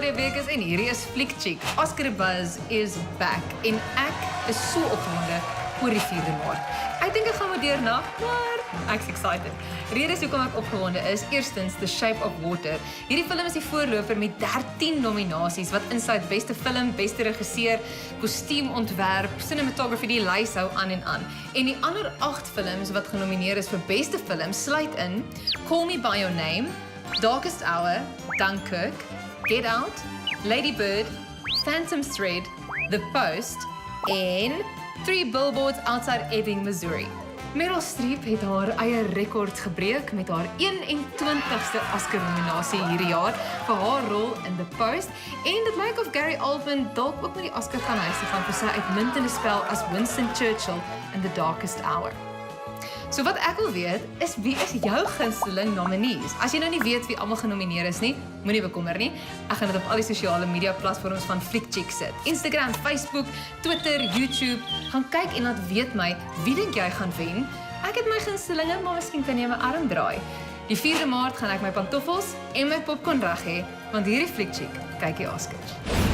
Nadia Bekes en hierdie is Flick Chick. Oscar Buzz is back en ek is so opgewonde oor die 4de Maart. Ek dink ek gaan maar deurnag, maar ek's excited. Redes hoekom ek opgewonde is, eerstens The Shape of Water. Hierdie film is die voorloper met 13 nominasies wat insluit beste film, beste regisseur, kostuumontwerp, cinematography, die lys hou aan en aan. En die ander 8 films wat genomineer is vir beste film sluit in Call Me By Your Name, Darkest Hour, Dunkirk, Get Out, Lady Bird, Phantom Thread, The Post en 3 Billboards Outside Ebbing, Missouri. Meryl Streep het haar eie rekord gebreek met haar 21ste Oscar-nominasie hierdie jaar vir haar rol in The Post en dit lyk of Gary Oldman dalk ook met die Oscar gaan huis te gaan vir sy uitmuntende spel as Winston Churchill in The Darkest Hour. So wat ek wil weet is wie is jou gunsteling nominees? As jy nou nie weet wie almal genomineer is nie, moenie bekommer nie. Ek gaan dit op al die sosiale media platforms van Flick Chick sit. Instagram, Facebook, Twitter, YouTube. Gaan kyk en laat weet my wie dink jy gaan wen. Ek het my gunstelinge, maar miskien kan jy my arm draai. Die 4de Maart gaan ek my pantoffels en my popcorn reg hê, want hierdie Flick Chick kyk die Oscars.